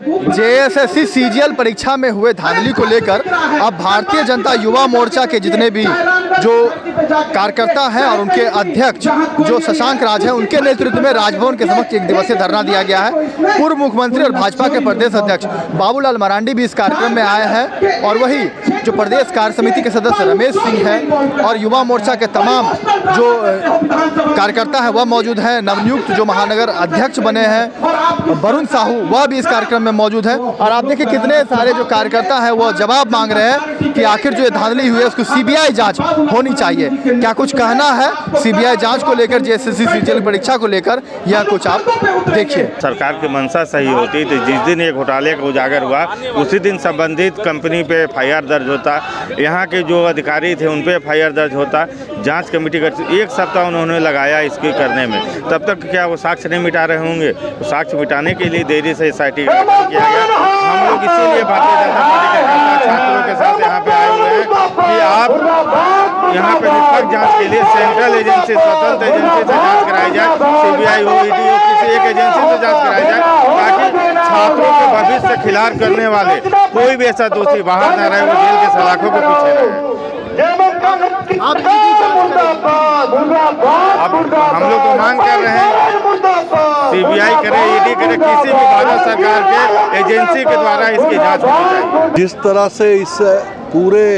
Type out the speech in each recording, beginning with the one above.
JSSC CGL परीक्षा में हुए धांधली को लेकर अब भारतीय जनता युवा मोर्चा के जितने भी जो कार्यकर्ता हैं और उनके अध्यक्ष जो शशांक राज हैं, उनके नेतृत्व में राजभवन के समक्ष एक दिवसीय धरना दिया गया है। पूर्व मुख्यमंत्री और भाजपा के प्रदेश अध्यक्ष बाबूलाल मरांडी भी इस कार्यक्रम में आए हैं और वही जो प्रदेश कार्य समिति के सदस्य रमेश सिंह हैं और युवा मोर्चा के तमाम जो कार्यकर्ता हैं वह मौजूद हैं। नवनियुक्त जो महानगर अध्यक्ष बने हैं वरुण साहू, वह भी इस कार्यक्रम में मौजूद है। और आप देखिए कितने सारे जो कार्यकर्ता हैं वो जवाब मांग रहे हैं कि आखिर जो ये धांधली हुई है उसको सीबीआई जांच होनी चाहिए। क्या कुछ कहना है सीबीआई जांच को लेकर, जेएसएससी सीजीएल परीक्षा को लेकर, यह कुछ आप देखिए। सरकार की मंशा सही होती तो जिस दिन ये घोटाले का उजागर हुआ उसी दिन संबंधित कंपनी पे एफआईआर दर्ज होता, यहाँ के जो अधिकारी थे उन पे एफआईआर दर्ज होता, जांच कमेटी कर 1 सप्ताह उन्होंने लगाया इसके करने में। तब तक क्या वो साक्ष्य नहीं मिटा रहे होंगे? तो साक्ष्य मिटाने के लिए देरी से एसआईटी का गठन किया गया। हम लोग इसीलिए भारतीय जनता पार्टी के छात्रों के साथ यहाँ पे आए हुए हैं कि आप यहाँ पे निष्पक्ष जांच के लिए सेंट्रल एजेंसी, स्वतंत्र एजेंसी से जांच कराई जाए, सीबीआई हो, ईडी हो, किसी एक एजेंसी से जांच कराई जाए ताकि छात्रों के भविष्य से खिलाफ करने वाले कोई भी ऐसा दोषी बाहर न रहे, वो जेल के सलाखों के पीछे रहे। अब हम लोग तो मांग कर रहे हैं सीबीआई करे, ईडी करे, किसी भी भारत सरकार के एजेंसी के द्वारा इसकी जांच होनी चाहिए। जिस तरह से इस पूरे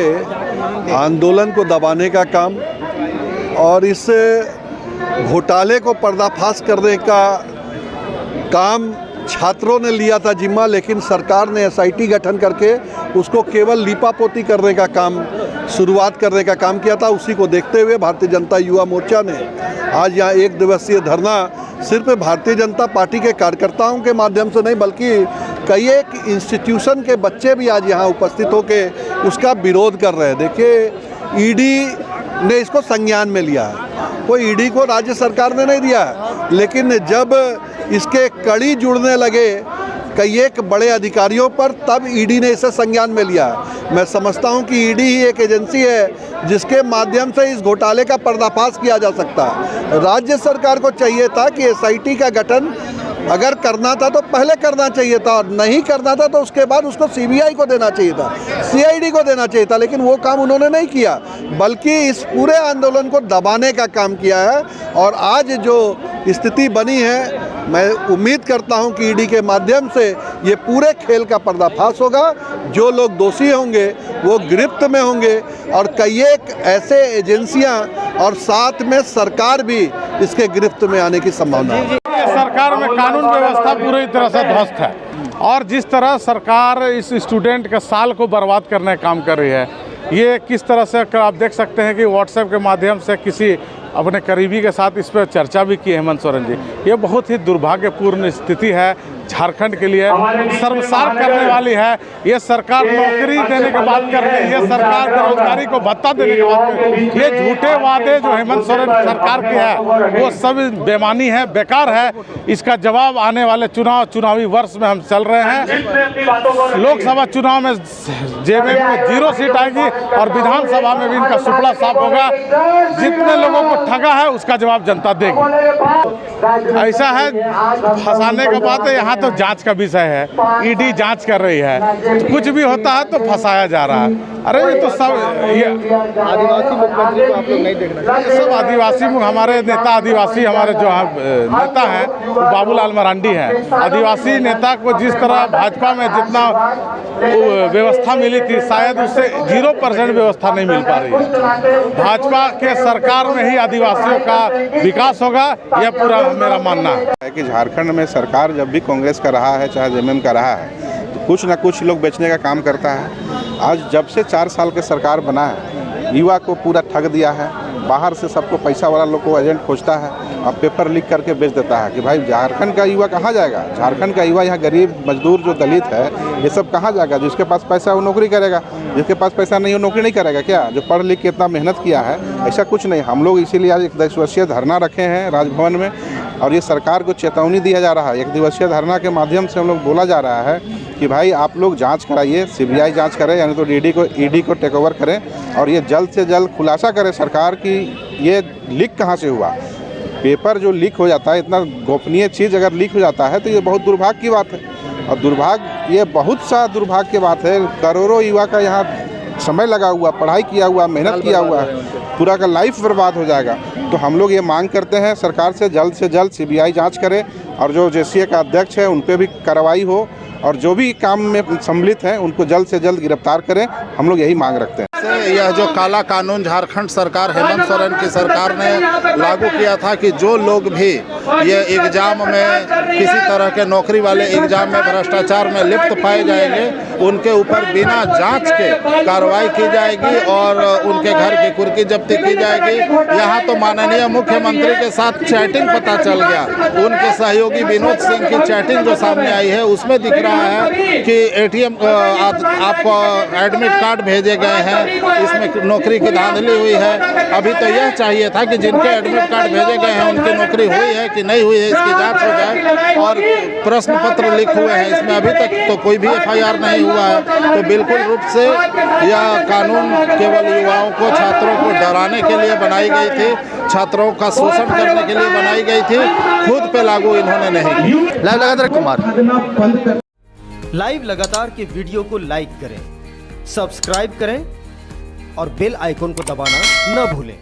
आंदोलन को दबाने का काम और इस घोटाले को पर्दाफाश करने का काम छात्रों ने लिया था जिम्मा, लेकिन सरकार ने एसआईटी गठन करके उसको केवल लीपापोती करने का काम, शुरुआत करने का काम किया था। उसी को देखते हुए भारतीय जनता युवा मोर्चा ने आज यहाँ 1 दिवसीय धरना सिर्फ भारतीय जनता पार्टी के कार्यकर्ताओं के माध्यम से नहीं बल्कि कई एक इंस्टीट्यूशन के बच्चे भी आज यहाँ उपस्थित होकर उसका विरोध कर रहे हैं। देखिए, ईडी ने इसको संज्ञान में लिया है, कोई ईडी को राज्य सरकार ने नहीं दिया है, लेकिन जब इसके कड़ी जुड़ने लगे कई एक बड़े अधिकारियों पर तब ईडी ने इसे संज्ञान में लिया है। मैं समझता हूं कि ईडी ही एक एजेंसी है जिसके माध्यम से इस घोटाले का पर्दाफाश किया जा सकता है। राज्य सरकार को चाहिए था कि एसआईटी का गठन अगर करना था तो पहले करना चाहिए था, और नहीं करना था तो उसके बाद उसको सीबीआई को देना चाहिए था, सीआईडी को देना चाहिए था, लेकिन वो काम उन्होंने नहीं किया बल्कि इस पूरे आंदोलन को दबाने का काम किया है। और आज जो स्थिति बनी है, मैं उम्मीद करता हूं कि ईडी के माध्यम से ये पूरे खेल का पर्दाफाश होगा, जो लोग दोषी होंगे वो गिरफ्त में होंगे और कई एक ऐसे एजेंसियां और साथ में सरकार भी इसके गिरफ्त में आने की संभावना है। सरकार में कानून व्यवस्था पूरी तरह से ध्वस्त है और जिस तरह सरकार इस स्टूडेंट के साल को बर्बाद करने का काम कर रही है, ये किस तरह से आप देख सकते हैं कि व्हाट्सएप के माध्यम से किसी अपने करीबी के साथ इस पर चर्चा भी की है हेमंत सोरेन जी। ये बहुत ही दुर्भाग्यपूर्ण स्थिति है, झारखंड के लिए शर्मसार करने वाली है। ये सरकार नौकरी देने की बात कर रही है, ये सरकार बेरोजगारी को भत्ता देने की बात कर रही है। ये झूठे वादे जो हेमंत सोरेन सरकार के है वो सब बेमानी है, बेकार है। इसका जवाब आने वाले चुनावी वर्ष में हम चल रहे हैं। लोकसभा चुनाव में जेबीएम को 0 सीट आएगी और विधानसभा में भी इनका सुपड़ा साफ होगा। जितने लोगों को ठगा है उसका जवाब जनता देगी। ऐसा है, फंसाने का बात है, यहाँ तो जांच का विषय है, ईडी जांच कर रही है, कुछ भी होता है तो फंसाया जा रहा है। अरे ये तो सब ये आदिवासी मुख्यमंत्री को आप लोग नहीं देख रहे, सब आदिवासी हमारे नेता, आदिवासी हमारे जो नेता हैं वो बाबूलाल मरांडी हैं। आदिवासी नेता को जिस तरह भाजपा में जितना व्यवस्था मिली थी शायद उससे 0% व्यवस्था नहीं मिल पा रही है। भाजपा के सरकार में ही आदिवासियों का विकास होगा, यह पूरा मेरा मानना है। कि झारखंड में सरकार जब भी कांग्रेस का रहा है चाहे जेएमएम का रहा है तो कुछ ना कुछ लोग बेचने का काम करता है। आज जब से 4 साल के सरकार बना है, युवा को पूरा ठग दिया है। बाहर से सबको पैसा वाला लोग को एजेंट खोजता है और पेपर लीक करके बेच देता है कि भाई झारखंड का युवा कहाँ जाएगा। झारखंड का युवा यहाँ गरीब मजदूर जो दलित है ये सब कहाँ जाएगा। जिसके पास पैसा वो नौकरी करेगा, जिसके पास पैसा नहीं वो नौकरी नहीं करेगा। क्या जो पढ़ लिख के इतना मेहनत किया है, ऐसा कुछ नहीं। हम लोग इसीलिए आज 1 दिवसीय धरना रखे हैं राजभवन में और ये सरकार को चेतावनी दिया जा रहा है। 1 दिवसीय धरना के माध्यम से हम लोग बोला जा रहा है कि भाई आप लोग जांच कराइए, सीबीआई जांच करे, यानी तो ईडी को टेक ओवर करें और ये जल्द से जल्द खुलासा करे सरकार की ये लीक कहाँ से हुआ। पेपर जो लीक हो जाता है, इतना गोपनीय चीज़ अगर लीक हो जाता है तो ये बहुत दुर्भाग्य की बात है। और दुर्भाग्य, ये बहुत सा दुर्भाग्य की बात है, करोड़ों युवा का यहाँ समय लगा हुआ, पढ़ाई किया हुआ, मेहनत किया हुआ है, पूरा का लाइफ बर्बाद हो जाएगा। तो हम लोग ये मांग करते हैं सरकार से जल्द सीबीआई जांच करे और जो जेसीए का अध्यक्ष है उन पे भी कार्रवाई हो और जो भी काम में सम्मिलित हैं उनको जल्द से जल्द गिरफ्तार करें। हम लोग यही मांग रखते हैं। यह जो काला कानून झारखंड सरकार, हेमंत सोरेन की सरकार ने लागू किया था कि जो लोग भी ये एग्जाम में किसी तरह के नौकरी वाले एग्जाम में भ्रष्टाचार में लिप्त पाए जाएंगे, उनके ऊपर बिना जांच के कार्रवाई की जाएगी और उनके घर की कुर्की जब्ती की जाएगी। यहाँ तो माननीय मुख्यमंत्री के साथ चैटिंग पता चल गया, उनके सहयोगी विनोद सिंह की चैटिंग जो सामने आई है उसमें दिख रहा है कि एटीएम आपको एडमिट कार्ड भेजे गए हैं, इसमें नौकरी की धांधली हुई है। अभी तो यह चाहिए था कि जिनके एडमिट कार्ड भेजे गए हैं उनकी नौकरी हुई है कि नहीं हुई है इसकी जांच हो जाए और प्रश्न पत्र लीक हुए हैं, इसमें अभी तक तो कोई भी एफआईआर नहीं हुआ है। तो बिल्कुल रूप से यह कानून केवल युवाओं को, छात्रों को डराने के लिए बनाई गई थी, छात्रों का शोषण करने के लिए बनाई गई थी, खुद पे लागू इन्होंने नहीं की। लाइव लगातार कुमार, लाइव लगातार के वीडियो को लाइक करें, सब्सक्राइब करें और बेल आइकॉन को दबाना न भूलें।